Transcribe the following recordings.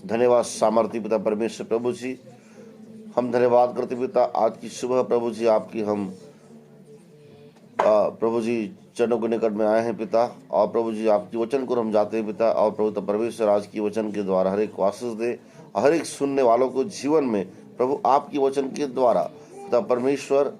धन्यवाद सामर्थ्य पिता परमेश्वर प्रभु जी, हम धन्यवाद करते पिता आज की सुबह प्रभु जी आपकी हम प्रभु जी चरणों के निकट में आए हैं पिता। और प्रभु जी आपकी वचन को हम जाते हैं पिता। और प्रभु परमेश्वर आज की वचन के द्वारा हर एक को आशीष दे, हर एक सुनने वालों को जीवन में प्रभु आपकी वचन के द्वारा पिता परमेश्वर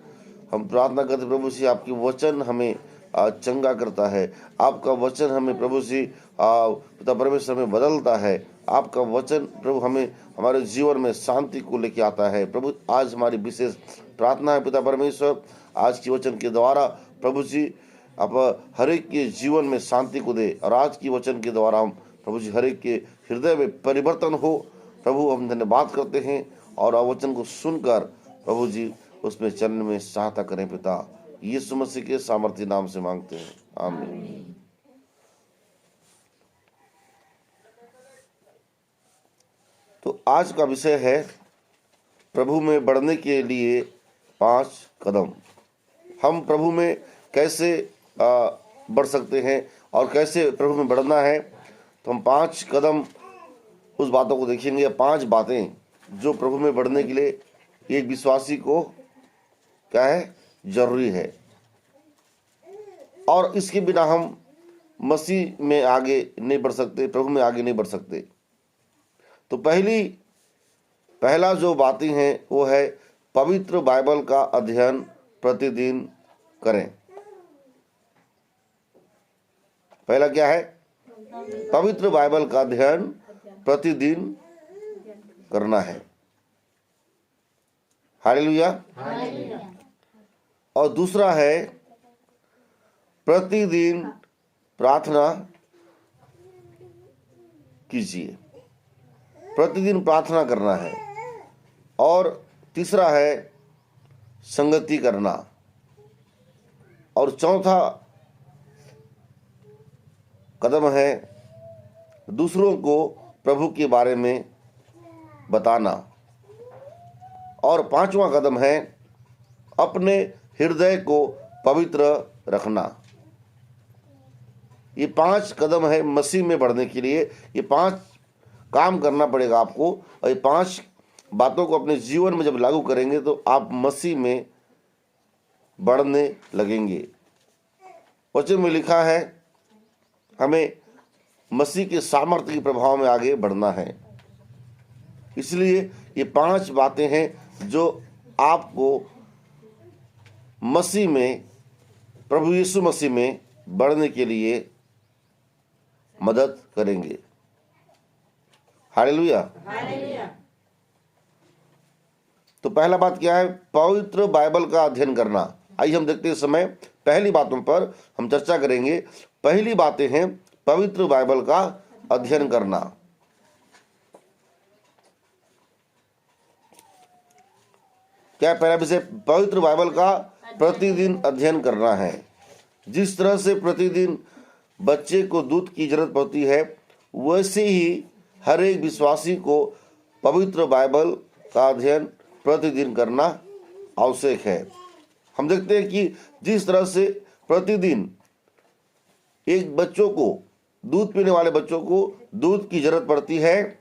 हम प्रार्थना करते प्रभु जी आपकी वचन हमें चंगा करता है। आपका वचन हमें प्रभु जी पिता परमेश्वर हमें बदलता है। आपका वचन प्रभु हमें हमारे जीवन में शांति को लेके आता है। प्रभु आज हमारी विशेष प्रार्थना है पिता परमेश्वर आज की वचन के द्वारा प्रभु जी आप हर एक के जीवन में शांति को दे। और आज की वचन के द्वारा हम प्रभु जी हर एक के हृदय में परिवर्तन हो। प्रभु हम धन्यवाद करते हैं और वचन को सुनकर प्रभु जी उसमें चलने में सहायता करें पिता। यीशु मसीह के सामर्थ्य नाम से मांगते हैं, आमीन। तो आज का विषय है प्रभु में बढ़ने के लिए 5 कदम। हम प्रभु में कैसे बढ़ सकते हैं और कैसे प्रभु में बढ़ना है, तो हम 5 कदम उस बातों को देखेंगे। 5 बातें जो प्रभु में बढ़ने के लिए एक विश्वासी को क्या है, जरूरी है। और इसके बिना हम मसीह में आगे नहीं बढ़ सकते, प्रभु में आगे नहीं बढ़ सकते। तो पहला जो बातें हैं वो है पवित्र बाइबल का अध्ययन प्रतिदिन करें। पहला क्या है? पवित्र बाइबल का अध्ययन प्रतिदिन करना है। हालेलुया। और दूसरा है प्रतिदिन प्रार्थना कीजिए। प्रतिदिन प्रार्थना करना है। और तीसरा है संगति करना। और चौथा कदम है दूसरों को प्रभु के बारे में बताना। और 5वां कदम है अपने हृदय को पवित्र रखना। ये 5 कदम है मसीह में बढ़ने के लिए। ये 5 काम करना पड़ेगा आपको। और ये 5 बातों को अपने जीवन में जब लागू करेंगे तो आप मसीह में बढ़ने लगेंगे। वचन में लिखा है हमें मसीह के सामर्थ्य के प्रभाव में आगे बढ़ना है। इसलिए ये 5 बातें हैं जो आपको मसीह में, प्रभु यीशु मसीह में बढ़ने के लिए मदद करेंगे। हालेलुया। तो पहला बात क्या है? पवित्र बाइबल का अध्ययन करना। आइए हम देखते हैं समय पहली बातों पर हम चर्चा करेंगे। पहली बातें हैं पवित्र बाइबल का अध्ययन करना। क्या पहला विषय? पवित्र बाइबल का प्रतिदिन अध्ययन करना है। जिस तरह से प्रतिदिन बच्चे को दूध की जरूरत पड़ती है, वैसे ही हर एक विश्वासी को पवित्र बाइबल का अध्ययन प्रतिदिन करना आवश्यक है। हम देखते हैं कि जिस तरह से प्रतिदिन एक बच्चों को, दूध पीने वाले बच्चों को दूध की जरूरत पड़ती है,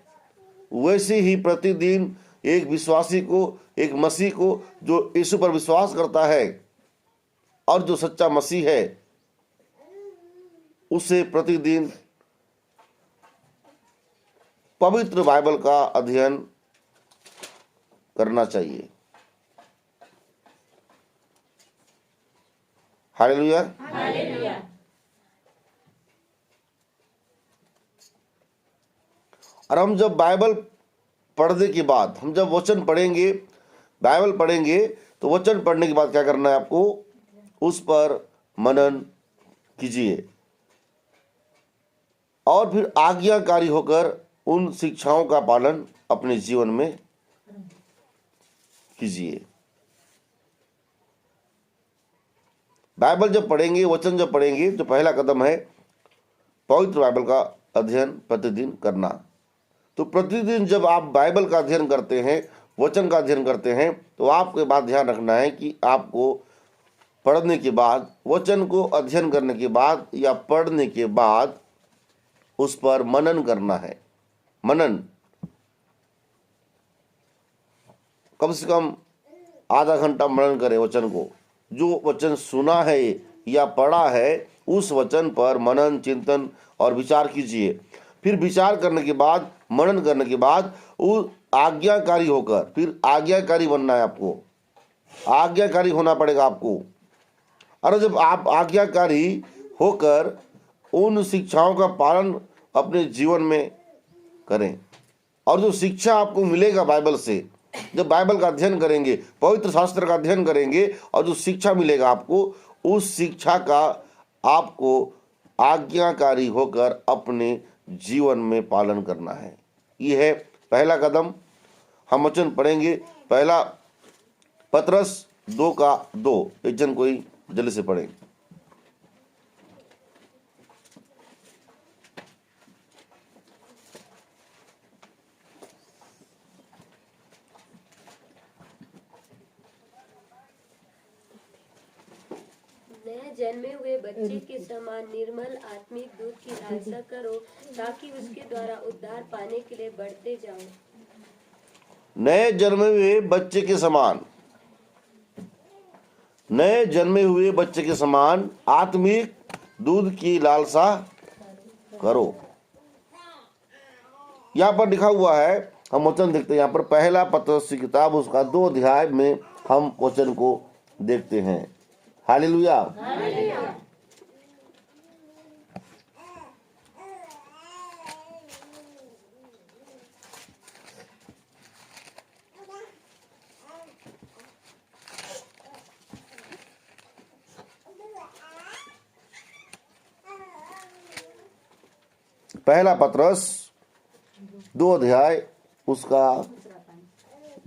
वैसे ही प्रतिदिन एक विश्वासी को, एक मसीह को जो यीशु पर विश्वास करता है और जो सच्चा मसीह है, उसे प्रतिदिन पवित्र बाइबल का अध्ययन करना चाहिए। हालेलुया। और हम जब बाइबल पढ़ने के बाद, हम जब वचन पढ़ेंगे, बाइबल पढ़ेंगे, तो वचन पढ़ने के बाद क्या करना है आपको? उस पर मनन कीजिए और फिर आज्ञाकारी होकर उन शिक्षाओं का पालन अपने जीवन में कीजिए। बाइबल जब पढ़ेंगे, वचन जब पढ़ेंगे, तो पहला कदम है पवित्र बाइबल का अध्ययन प्रतिदिन करना। तो प्रतिदिन जब आप बाइबल का अध्ययन करते हैं, वचन का अध्ययन करते हैं, तो आपके बात ध्यान रखना है कि आपको पढ़ने के बाद, वचन को अध्ययन करने के बाद या पढ़ने के बाद उस पर मनन करना है। मनन कम से कम आधा घंटा मनन करें वचन को। जो वचन सुना है या पढ़ा है उस वचन पर मनन, चिंतन और विचार कीजिए। फिर विचार करने के बाद, मनन करने के बाद वो आज्ञाकारी होकर, फिर आज्ञाकारी बनना है आपको, आज्ञाकारी होना पड़ेगा आपको। और जब आप आज्ञाकारी होकर उन शिक्षाओं का पालन अपने जीवन में करें, और जो शिक्षा आपको मिलेगा बाइबल से, जब बाइबल का अध्ययन करेंगे, पवित्र शास्त्र का अध्ययन करेंगे, और जो शिक्षा मिलेगा आपको, उस शिक्षा का आपको आज्ञाकारी होकर अपने जीवन में पालन करना है। ये है पहला कदम। हम वचन पढ़ेंगे, पहला पतरस 2:2। एक जन कोई जल्दी से पढ़े। नए जन्मे हुए बच्चे के समान निर्मल आत्मिक दूध की लालसा करो, ताकि उसके द्वारा उद्धार पाने के लिए बढ़ते जाओ। नए जन्मे हुए बच्चे के समान, नए जन्मे हुए बच्चे के समान आत्मिक दूध की लालसा करो। यहाँ पर लिखा हुआ है, हम वचन देखते हैं। यहाँ पर पहला पतरस की किताब उसका 2 अध्याय में हम वचन को देखते हैं। हालेलुया। पहला पतरस 2 अध्याय उसका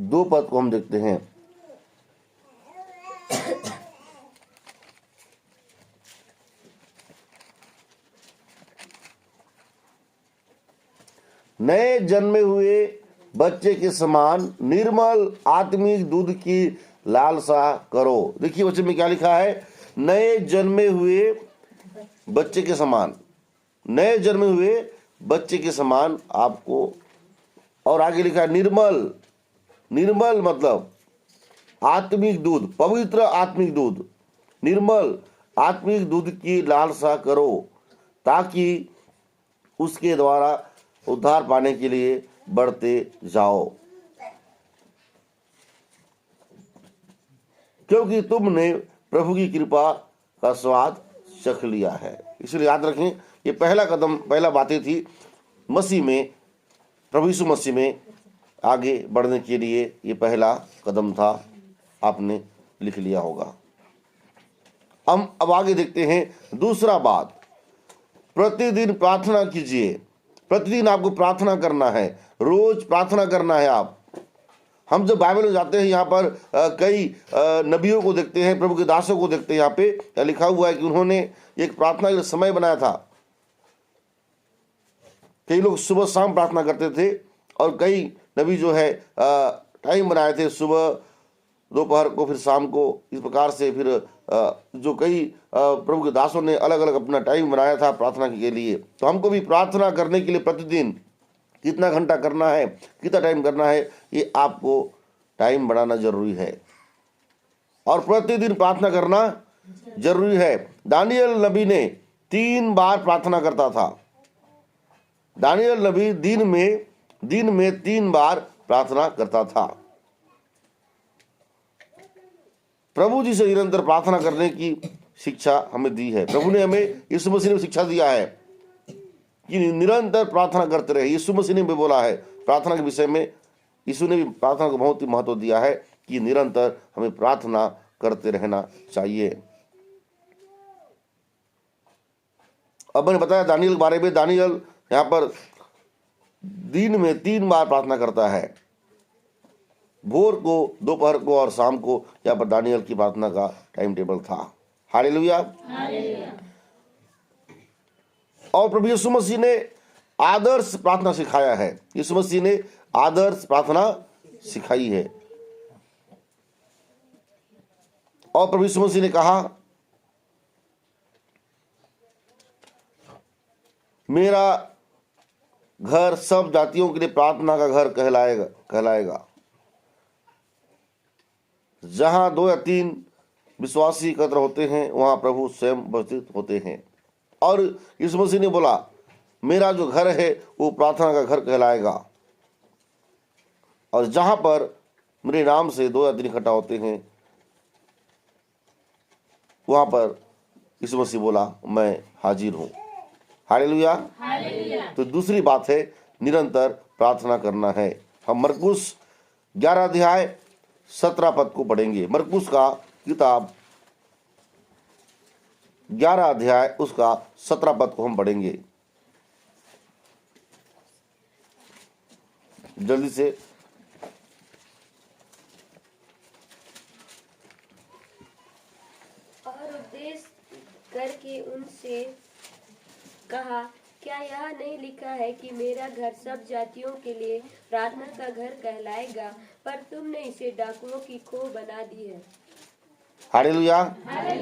2 पद को हम देखते हैं। नए जन्मे हुए बच्चे के समान निर्मल आत्मिक दूध की लालसा करो। देखिए वचन में क्या लिखा है, नए जन्मे हुए बच्चे के समान, नए जन्मे हुए बच्चे के समान आपको। और आगे लिखा है निर्मल, निर्मल मतलब आत्मिक दूध, पवित्र आत्मिक दूध, निर्मल आत्मिक दूध की लालसा करो, ताकि उसके द्वारा उद्धार पाने के लिए बढ़ते जाओ, क्योंकि तुमने प्रभु की कृपा का स्वाद चख लिया है। इसलिए याद रखें, ये पहला कदम, पहला बातें थी मसीह में, प्रभु यीशु मसीह में आगे बढ़ने के लिए ये पहला कदम था। आपने लिख लिया होगा। हम अब आगे देखते हैं दूसरा बात, प्रतिदिन प्रार्थना कीजिए। प्रतिदिन आपको प्रार्थना करना है, रोज प्रार्थना करना है। आप, हम जब बाइबल में जाते हैं, यहाँ पर कई नबियों को देखते हैं, प्रभु के दासों को देखते हैं। यहाँ पे लिखा हुआ है कि उन्होंने एक प्रार्थना का समय बनाया था। कई लोग सुबह शाम प्रार्थना करते थे, और कई नबी जो है टाइम बनाए थे, सुबह, दोपहर को, फिर शाम को। इस प्रकार से फिर जो कई प्रभु के दासों ने अलग अलग अपना टाइम बनाया था प्रार्थना के लिए। तो हमको भी प्रार्थना करने के लिए प्रतिदिन कितना घंटा करना है, कितना टाइम करना है, ये आपको टाइम बढ़ाना जरूरी है, और प्रतिदिन प्रार्थना करना जरूरी है। दानियल नबी ने 3 बार प्रार्थना करता था। दानियल नबी दिन में 3 बार प्रार्थना करता था। प्रभु जी से निरंतर प्रार्थना करने की शिक्षा हमें दी है। प्रभु ने हमें, यीशु मसीह ने शिक्षा दिया है कि निरंतर प्रार्थना करते रहे। यीशु मसीह ने भी बोला है प्रार्थना के विषय में, यीशु ने भी प्रार्थना को बहुत ही महत्व दिया है कि निरंतर हमें प्रार्थना करते रहना चाहिए। अब मैंने बताया दानियल के बारे में। दानियल यहाँ पर दिन में 3 बार प्रार्थना करता है, भोर को, दोपहर को और शाम को। यहाँ पर दानियल की प्रार्थना का टाइम टेबल था। हालेलुया। और प्रभु यीशु मसीह ने आदर्श प्रार्थना सिखाया है। यीशु मसीह ने आदर्श प्रार्थना सिखाई है। और प्रभु यीशु मसीह ने कहा, मेरा घर सब जातियों के लिए प्रार्थना का घर कहलाएगा। जहां 2 या 3 विश्वासी एकत्र होते हैं वहां प्रभु स्वयं उपस्थित होते हैं। और यीशु मसीह ने बोला, मेरा जो घर है वो प्रार्थना का घर कहलाएगा। और जहां पर मेरे नाम से 2 या 3 इकट्ठा होते हैं वहां पर यीशु मसीह बोला, मैं हाजिर हूं। हालेलुया। तो दूसरी बात है निरंतर प्रार्थना करना है। हम मरकुस 11 अध्याय 17 पद को पढ़ेंगे। मरकुस का किताब 11 अध्याय उसका 17 पद को हम पढ़ेंगे। जल्दी से। और उपदेश करके उनसे कहा, क्या यह नहीं लिखा है कि मेरा घर सब जातियों के लिए प्रार्थना का घर कहलाएगा, पर तुमने इसे डाकुओं की खो बना दी है। हालेलुया।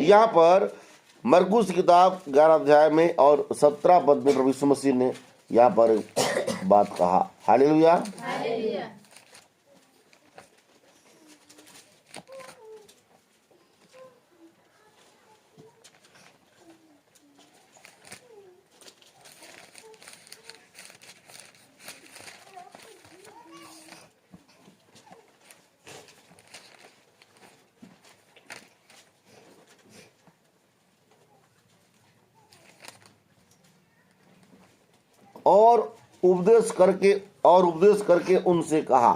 यहाँ पर मरकुस किताब 11 अध्याय में और 17 पद में प्रभु यीशु मसीह ने यहाँ पर बात कहा। हालेलुया। और उपदेश करके उनसे कहा।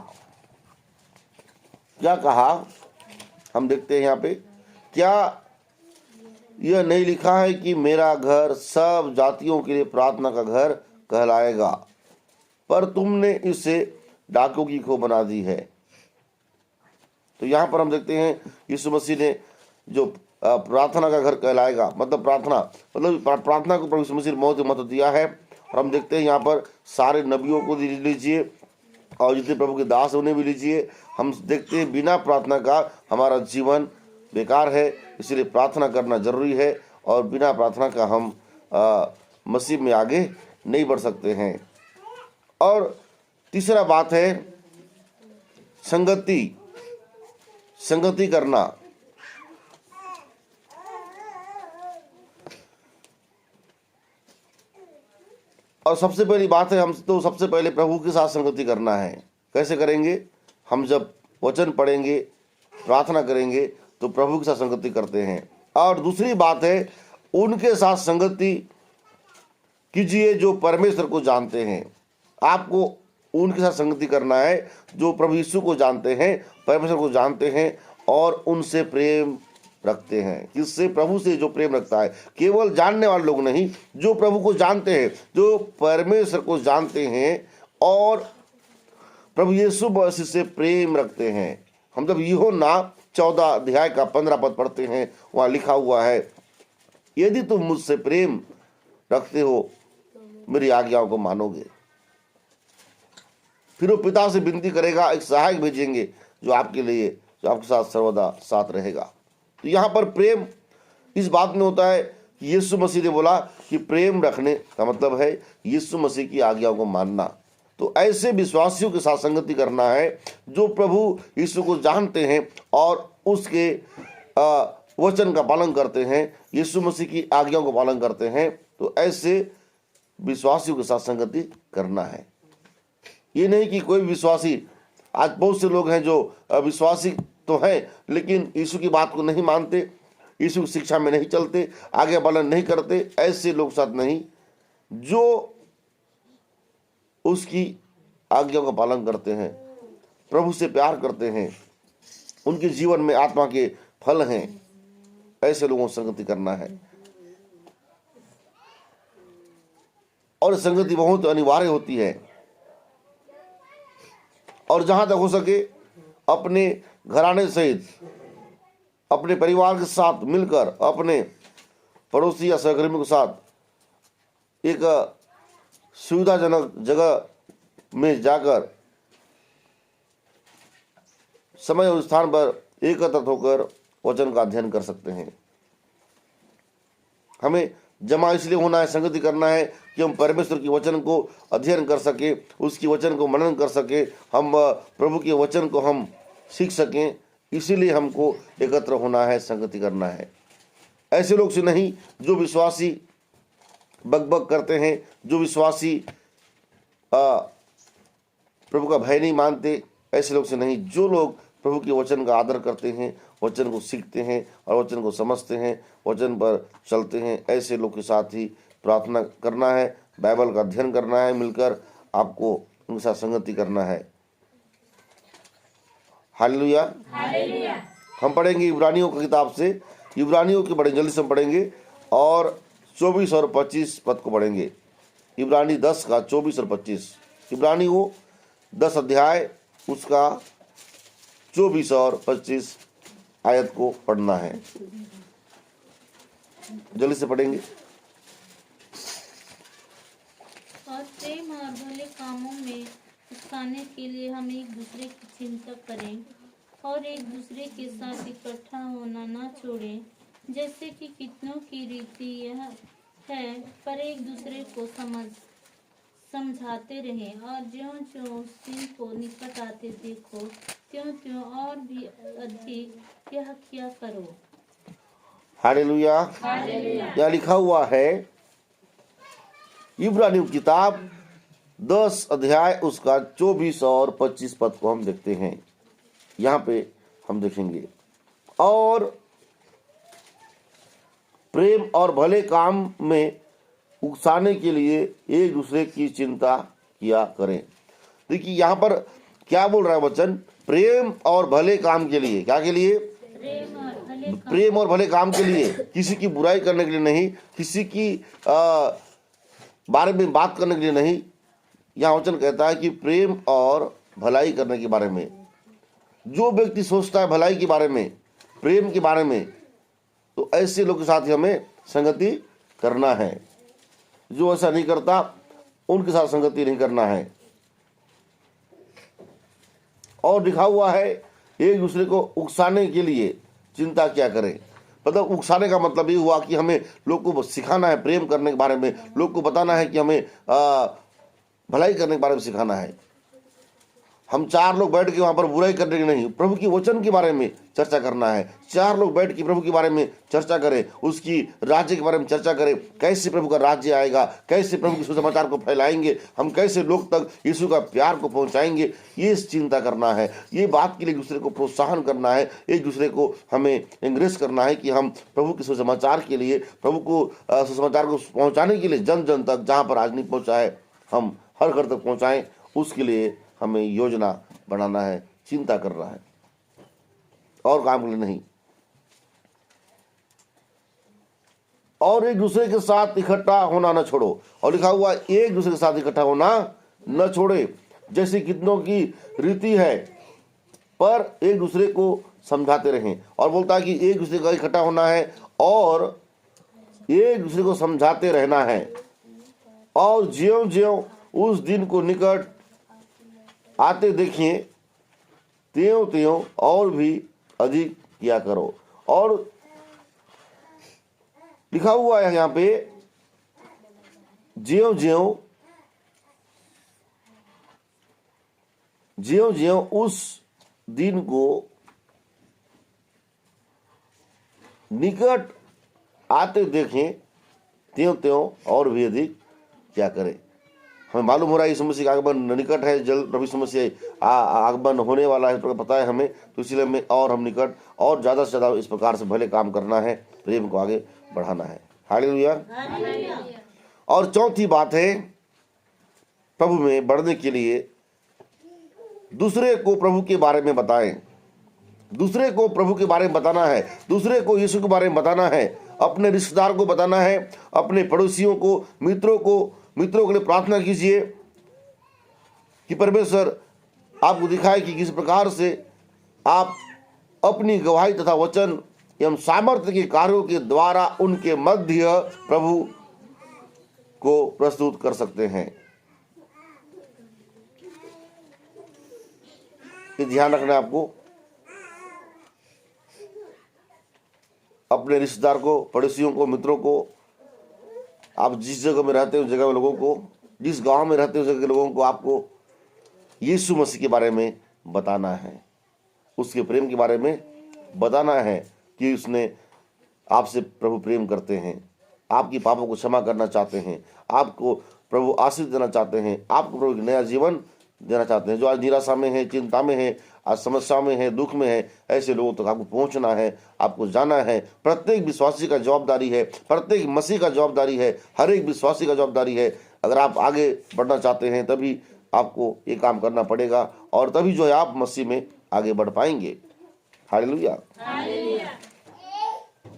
क्या कहा हम देखते हैं यहाँ पे, क्या यह नहीं लिखा है कि मेरा घर सब जातियों के लिए प्रार्थना का घर कहलाएगा, पर तुमने इसे डाकुओं की खो बना दी है। तो यहाँ पर हम देखते हैं यीशु मसीह ने जो प्रार्थना का घर कहलाएगा मतलब प्रार्थना को प्रभु यीशु मसीह ने बहुत महत्व दिया है। और हम देखते हैं यहाँ पर सारे नबियों को लीजिए और जितने प्रभु के दास उन्हें भी लीजिए। हम देखते हैं बिना प्रार्थना का हमारा जीवन बेकार है, इसलिए प्रार्थना करना जरूरी है। और बिना प्रार्थना का हम मसीह में आगे नहीं बढ़ सकते हैं। और तीसरा बात है संगति करना। और सबसे पहली बात है हम तो सबसे पहले प्रभु के साथ संगति करना है। कैसे करेंगे? हम जब वचन पढ़ेंगे, प्रार्थना करेंगे तो प्रभु के साथ संगति करते हैं। और दूसरी बात है उनके साथ संगति कीजिए जो परमेश्वर को जानते हैं। आपको उनके साथ संगति करना है जो प्रभु यीशु को जानते हैं, परमेश्वर को जानते हैं और उनसे प्रेम रखते हैं। किससे? प्रभु से। जो प्रेम रखता है, केवल जानने वाले लोग नहीं, जो प्रभु को जानते हैं, जो परमेश्वर को जानते हैं और प्रभु यीशु मसीह से प्रेम रखते हैं। हम जब यूहन्ना 14 अध्याय का 15 पद पढ़ते हैं, वहां लिखा हुआ है, यदि तुम मुझसे प्रेम रखते हो मेरी आज्ञाओं को मानोगे। फिर वो पिता से विनती करेगा, एक सहायक भेजेंगे जो आपके साथ सर्वदा साथ रहेगा। तो यहाँ पर प्रेम इस बात में होता है कि यीशु मसीह ने बोला कि प्रेम रखने का मतलब है यीशु मसीह की आज्ञाओं को मानना। तो ऐसे विश्वासियों के साथ संगति करना है जो प्रभु यीशु को जानते हैं और उसके वचन का पालन करते हैं, यीशु मसीह की आज्ञाओं को पालन करते हैं। तो ऐसे विश्वासियों के साथ संगति करना है। ये नहीं कि कोई विश्वासी, आज बहुत से लोग हैं जो विश्वासी तो हैं लेकिन यीशु की बात को नहीं मानते, यीशु की शिक्षा में नहीं चलते, आगे पालन नहीं करते। ऐसे लोग साथ नहीं, जो उसकी आज्ञाओं का पालन करते हैं, प्रभु से प्यार करते हैं, उनके जीवन में आत्मा के फल हैं, ऐसे लोगों से संगति करना है। और संगति बहुत अनिवार्य होती है। और जहां तक हो सके अपने घराने सहित, अपने परिवार के साथ मिलकर, अपने पड़ोसी या सहकर्मियों के साथ एक सुविधाजनक जगह में जाकर समय और स्थान पर एकत्रित होकर वचन का अध्ययन कर सकते हैं। हमें जमा इसलिए होना है, संगति करना है कि हम परमेश्वर की वचन को अध्ययन कर सके, उसकी वचन को मनन कर सके, हम प्रभु के वचन को हम सीख सकें। इसीलिए हमको एकत्र होना है, संगति करना है। ऐसे लोग से नहीं जो विश्वासी बकबक करते हैं, जो विश्वासी प्रभु का भय नहीं मानते, ऐसे लोग से नहीं। जो लोग प्रभु के वचन का आदर करते हैं, वचन को सीखते हैं और वचन को समझते हैं, वचन पर चलते हैं, ऐसे लोग के साथ ही प्रार्थना करना है, बाइबल का अध्ययन करना है, मिलकर आपको उनके साथ संगति करना है। हालेलुया। हम पढ़ेंगे इब्रानियों की किताब से, इब्रानियों के बड़े जल्दी से हम पढ़ेंगे और 24 और 25 पद को पढ़ेंगे। इब्रानी 10 का 24 और 25, इब्रानी वो 10 अध्याय उसका 24 और 25 आयत को पढ़ना है। जल्दी से पढ़ेंगे। और प्रेम और भले कामों में उकसाने के लिए हम एक दूसरे की चिंता करें और एक दूसरे के साथ इकट्ठा होना न छोड़ें, जैसे कि कितनों की रीति यह है, पर एक दूसरे को समझाते रहें और ज्यों-ज्यों उस दिन को निकट आते देखो, त्यों-त्यों और भी अधिक यह किया करो। हालेलुया। यहाँ लिखा हुआ है, इब्रानियों की किताब 10 अध्याय उसका 24 और 25 पद को हम देखते हैं। यहाँ पे हम देखेंगे, और प्रेम और भले काम में उकसाने के लिए एक दूसरे की चिंता किया करें। देखिए यहाँ पर क्या बोल रहा है वचन, प्रेम और भले काम के लिए। क्या के लिए? प्रेम और भले काम के लिए, किसी की बुराई करने के लिए नहीं, किसी की बारे में बात करने के लिए नहीं। यहाँ वचन कहता है कि प्रेम और भलाई करने के बारे में। जो व्यक्ति सोचता है भलाई के बारे में, प्रेम के बारे में, तो ऐसे लोग के साथ ही हमें संगति करना है। जो ऐसा नहीं करता उनके साथ संगति नहीं करना है। और लिखा हुआ है एक दूसरे को उकसाने के लिए चिंता क्या करें। मतलब उकसाने का मतलब ये हुआ कि हमें लोग को सिखाना है प्रेम करने के बारे में, लोग को बताना है कि हमें भलाई करने के बारे में सिखाना है। हम 4 लोग बैठ के वहां पर बुराई करने के नहीं, प्रभु की वचन के बारे में चर्चा करना है। 4 लोग बैठ के प्रभु के बारे में चर्चा करें, उसकी राज्य के बारे में चर्चा करें, कैसे प्रभु का राज्य आएगा, कैसे प्रभु के सुसमाचार को फैलाएंगे, हम कैसे लोग तक यीशु का प्यार को पहुंचाएंगे, ये चिंता करना है। ये बात के लिए एक दूसरे को प्रोत्साहन करना है, एक दूसरे को हमें एंकरेज करना है कि हम प्रभु के सुसमाचार के लिए, प्रभु को सुसमाचार को पहुँचाने के लिए जन जन तक, जहाँ पर आज नहीं पहुँचा है, हम हर घर तक पहुँचाएं। उसके लिए हमें योजना बनाना है, चिंता करना है, और काम के लिए नहीं। और एक दूसरे के साथ इकट्ठा होना न छोड़ो। और लिखा हुआ एक दूसरे के साथ इकट्ठा होना न छोड़े, जैसे कितनों की रीति है, पर एक दूसरे को समझाते रहें। और बोलता है कि एक दूसरे का इकट्ठा होना है और एक दूसरे को समझाते रहना है, और ज्यों ज्यों उस दिन को निकट आते देखिए, त्यों त्यों और भी अधिक किया करो। और लिखा हुआ है यहाँ पे, ज्यों ज्यों ज्यों ज्यों उस दिन को निकट आते देखें, त्यों त्यों और भी अधिक क्या करें। हमें मालूम हो रहा है यीशु मसीह का आगमन निकट है, जल्द प्रभु यीशु मसीह आगमन होने वाला है, तो पता है हमें, तो इसलिए हमें और हम निकट और ज़्यादा से ज़्यादा इस प्रकार से भले काम करना है, प्रेम को आगे बढ़ाना है। हालेलुया। और चौथी बात है, प्रभु में बढ़ने के लिए दूसरे को प्रभु के बारे में बताएं। दूसरे को प्रभु के बारे में बताना है, दूसरे को यीशु के बारे में बताना है, अपने रिश्तेदार को बताना है, अपने पड़ोसियों को, मित्रों के लिए प्रार्थना कीजिए कि परमेश्वर आपको दिखाए कि किस प्रकार से आप अपनी गवाही तथा वचन एवं सामर्थ्य के कार्यों के द्वारा उनके मध्य प्रभु को प्रस्तुत कर सकते हैं। ये ध्यान रखना है आपको। अपने रिश्तेदार को, पड़ोसियों को, मित्रों को, आप जिस जगह में रहते हो उस जगह में लोगों को, जिस गांव में रहते हो उस जगह के लोगों को आपको यीशु मसीह के बारे में बताना है। उसके प्रेम के बारे में बताना है कि उसने आपसे प्रभु प्रेम करते हैं, आपकी पापों को क्षमा करना चाहते हैं, आपको प्रभु आशीष देना चाहते हैं, आपको प्रभु एक नया जीवन देना चाहते हैं। जो आज निराशा में है, चिंता में है, आज समस्या में है, दुख में है, ऐसे लोगों तक आपको पहुंचना है, आपको जाना है। प्रत्येक विश्वासी का जवाबदारी है, प्रत्येक मसीह का जवाबदारी है, हर एक विश्वासी का जवाबदारी है। अगर आप आगे बढ़ना चाहते हैं तभी आपको ये काम करना पड़ेगा और तभी जो है आप मसीह में आगे बढ़ पाएंगे। हालेलुया।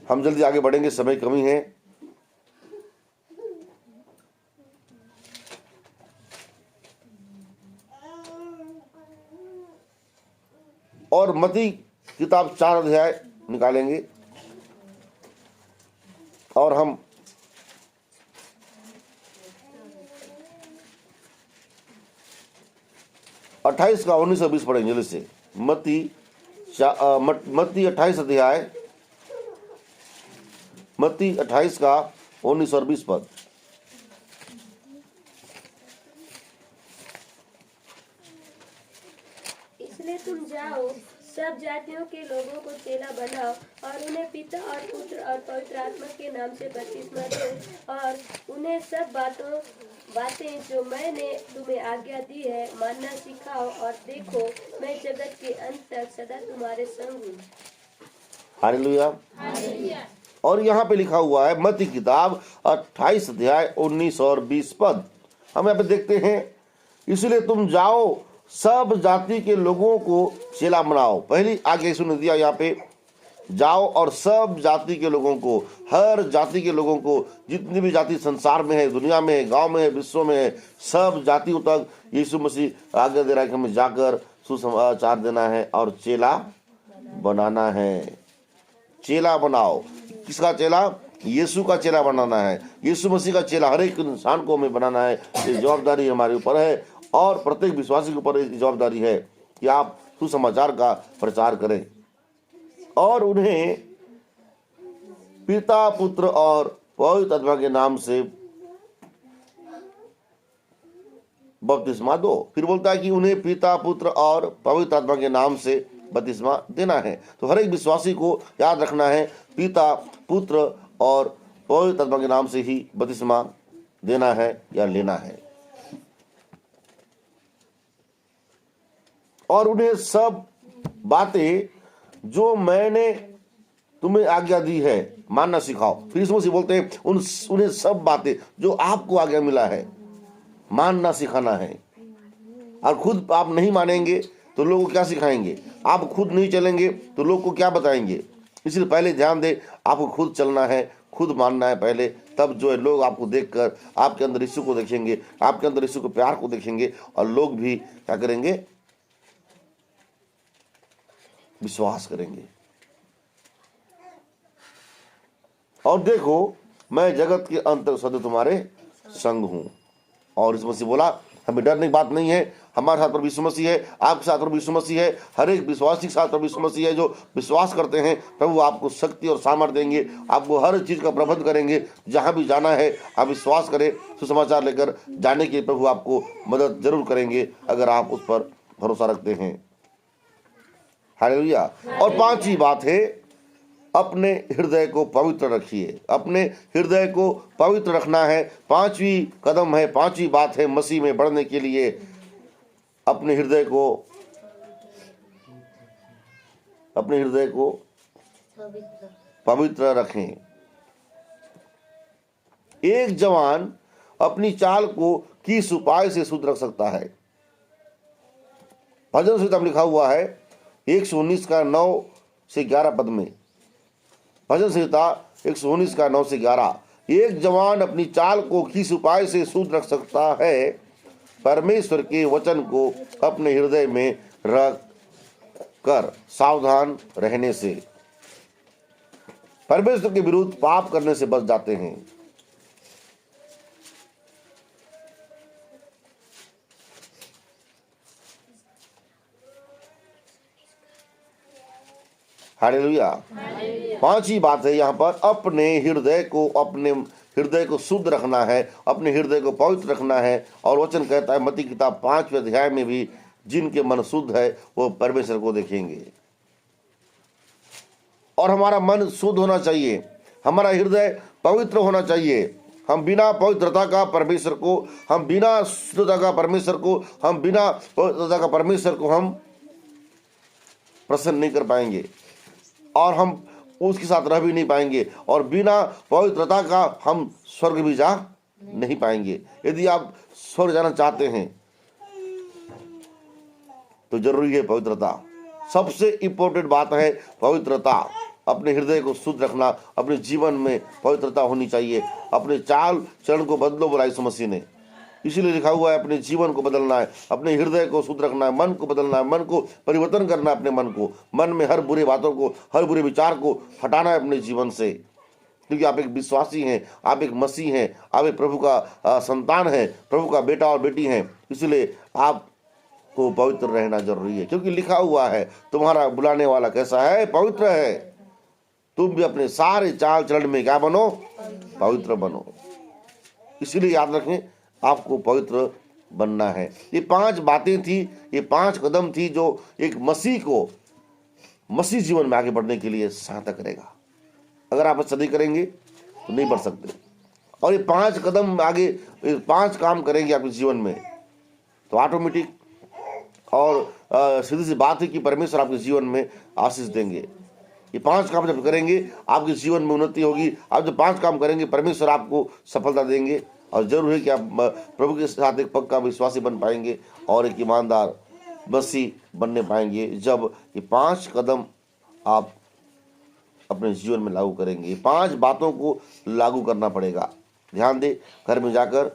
हम जल्दी आगे बढ़ेंगे, समय कमी है। और मत्ती किताब 4 अध्याय निकालेंगे और हम 28 का 19 और 20 पढ़ेंगे जल्दी से। मत्ती 28 अध्याय, मत्ती 28 का 19 और 20 पद। इसलिए तुम जाओ, सब जातियों के लोगों को चेला बनाओ और उन्हें पिता और पुत्र और पवित्र आत्मा के नाम से बपतिस्मा दो और उन्हें सब बातें जो मैंने तुम्हें आज्ञा दी है मानना सिखाओ, और देखो मैं जगत के अंत तक सदा तुम्हारे संग हूँ। हालेलुया। और यहाँ पे लिखा हुआ है मत्ती किताब 28 अध्याय 19 और 20 पद। हम यहाँ पे देखते हैं, इसलिए तुम जाओ, सब जाति के लोगों को चेला बनाओ। पहली आगे सुन दिया, यहाँ पे जाओ और सब जाति के लोगों को, हर जाति के लोगों को, जितनी भी जाति संसार में है, दुनिया में है, गांव में है, विश्व में है, सब जातियों तक यीशु मसीह आज्ञा दे रहा है कि हमें जाकर सुसमाचार देना है और चेला बनाना है। चेला बनाओ। किसका चेला? यीशु का चेला बनाना है। यीशु मसीह का चेला हर एक इंसान को हमें बनाना है। ये जवाबदारी हमारे ऊपर है और प्रत्येक विश्वासी के ऊपर जवाबदारी है कि आप सुसमाचार का प्रचार करें और उन्हें पिता, पुत्र और पवित्र आत्मा के नाम से बपतिस्मा दो। फिर बोलता है कि उन्हें पिता, पुत्र और पवित्र आत्मा के नाम से बपतिस्मा देना है। तो हर एक विश्वासी को याद रखना है, पिता, पुत्र और पवित्र आत्मा के नाम से ही बपतिस्मा देना है या लेना है। और उन्हें सब बातें जो मैंने तुम्हें आज्ञा दी है मानना सिखाओ। फिर इसमें से बोलते हैं उन्हें सब बातें जो आपको आज्ञा मिला है मानना सिखाना है। और खुद आप नहीं मानेंगे तो लोगों को क्या सिखाएंगे? आप खुद नहीं चलेंगे तो लोग को क्या बताएंगे? इसलिए पहले ध्यान दें, आपको खुद चलना है, खुद मानना है पहले, तब जो है लोग आपको देखकर आपके अंदर यीशु को देखेंगे, आपके अंदर यीशु के प्यार को देखेंगे और लोग भी क्या करेंगे? विश्वास करेंगे। और देखो मैं जगत के अंत तक सदा तुम्हारे संग हूं। और इसमें से बोला हमें डरने की बात नहीं है, हमारे साथ प्रभु यीशु मसीह है, आपके साथ प्रभु यीशु मसीह है, हर एक विश्वासी के साथ प्रभु यीशु मसीह है। जो विश्वास करते हैं प्रभु आपको शक्ति और सामर्थ्य देंगे, आपको हर चीज का प्रबंध करेंगे। जहां भी जाना है आप विश्वास करें, सुसमाचार लेकर जाने के प्रभु आपको मदद जरूर करेंगे अगर आप उस पर भरोसा रखते हैं। हालेलुया। और 5वीं बात है, अपने हृदय को पवित्र रखिए। अपने हृदय को पवित्र रखना है। 5वीं कदम है, 5वीं बात है मसीह में बढ़ने के लिए अपने हृदय को पवित्र रखें। एक जवान अपनी चाल को किस उपाय से शुद्ध रख सकता है? भजन संहिता में लिखा हुआ है 119 का 9 से 11 पद में। भजन संहिता 119 का 9 से 11। एक जवान अपनी चाल को किस उपाय से शुद्ध रख सकता है? परमेश्वर के वचन को अपने हृदय में रख कर सावधान रहने से। परमेश्वर के विरुद्ध पाप करने से बच जाते हैं। हालेलुया। 5वीं बात है यहाँ पर, अपने हृदय को शुद्ध रखना है, अपने हृदय को पवित्र रखना है। और वचन कहता है मत्ती किताब 5वें अध्याय में भी, जिनके मन शुद्ध है वो परमेश्वर को देखेंगे। और हमारा मन शुद्ध होना चाहिए, हमारा हृदय पवित्र होना चाहिए। हम बिना पवित्रता का परमेश्वर को, हम बिना शुद्धता का परमेश्वर को, हम बिना पवित्रता का परमेश्वर को हम प्रसन्न नहीं कर पाएंगे और हम उसके साथ रह भी नहीं पाएंगे, और बिना पवित्रता का हम स्वर्ग भी जा नहीं पाएंगे। यदि आप स्वर्ग जाना चाहते हैं तो जरूरी है पवित्रता। सबसे इंपॉर्टेंट बात है पवित्रता। अपने हृदय को शुद्ध रखना, अपने जीवन में पवित्रता होनी चाहिए। अपने चाल चलन को बदलो बोला यीशु मसीह ने, इसीलिए लिखा हुआ है अपने जीवन को बदलना है, अपने हृदय को शुद्ध रखना है, मन को बदलना है, मन को परिवर्तन करना है। अपने मन को, मन में हर बुरे बातों को, हर बुरे विचार को हटाना है अपने जीवन से, क्योंकि आप एक विश्वासी हैं, आप एक मसीह हैं, आप एक प्रभु का संतान है, प्रभु का बेटा और बेटी हैं। इसलिए आपको पवित्र रहना जरूरी है, क्योंकि लिखा हुआ है तुम्हारा बुलाने वाला कैसा है, पवित्र है। तुम भी अपने सारे चाल चलन में क्या बनो, पवित्र बनो। इसलिए याद रखें आपको पवित्र बनना है। ये 5 बातें थी, ये 5 कदम थी जो एक मसीह को मसीह जीवन में आगे बढ़ने के लिए सहायता करेगा। अगर आप ऐसा नहीं करेंगे तो नहीं बढ़ सकते। और ये 5 कदम आगे, 5 काम करेंगे आपके जीवन में तो ऑटोमेटिक और सीधी सी बात है कि परमेश्वर आपके जीवन में आशीष देंगे। ये 5 काम जब करेंगे आपके जीवन में उन्नति होगी। आप जब 5 काम करेंगे परमेश्वर आपको सफलता देंगे, और जरूर है कि आप प्रभु के साथ एक पक्का विश्वासी बन पाएंगे और एक ईमानदार मसीह बनने पाएंगे जब ये 5 कदम आप अपने जीवन में लागू करेंगे। 5 बातों को लागू करना पड़ेगा। ध्यान दें, घर में जाकर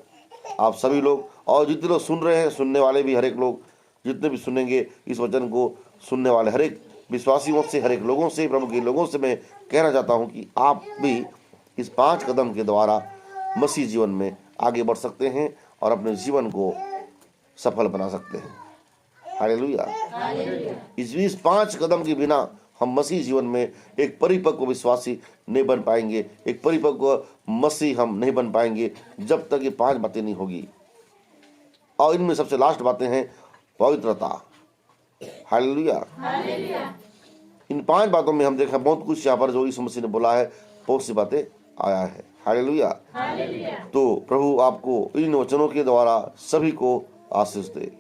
आप सभी लोग, और जितने लोग सुन रहे हैं, सुनने वाले भी, हर एक लोग जितने भी सुनेंगे इस वचन को, सुनने वाले हर एक विश्वासियों से, हर एक लोगों से, प्रभु के लोगों से मैं कहना चाहता हूं कि आप भी इस 5 कदम के द्वारा मसीह जीवन में आगे बढ़ सकते हैं और अपने जीवन को सफल बना सकते हैं। हालेलुया। इस 5 कदम के बिना हम मसीह जीवन में एक परिपक्व विश्वासी नहीं बन पाएंगे, एक परिपक्व मसीह हम नहीं बन पाएंगे जब तक ये 5 बातें नहीं होगी। और इनमें सबसे लास्ट बातें हैं पवित्रता। हालेलुया। इन 5 बातों में हम देखा बहुत कुछ यहाँ पर जो यीशु मसीह ने बोला है, बहुत सी बातें आया है। हालेलुया। तो प्रभु आपको इन वचनों के द्वारा सभी को आशीष दे।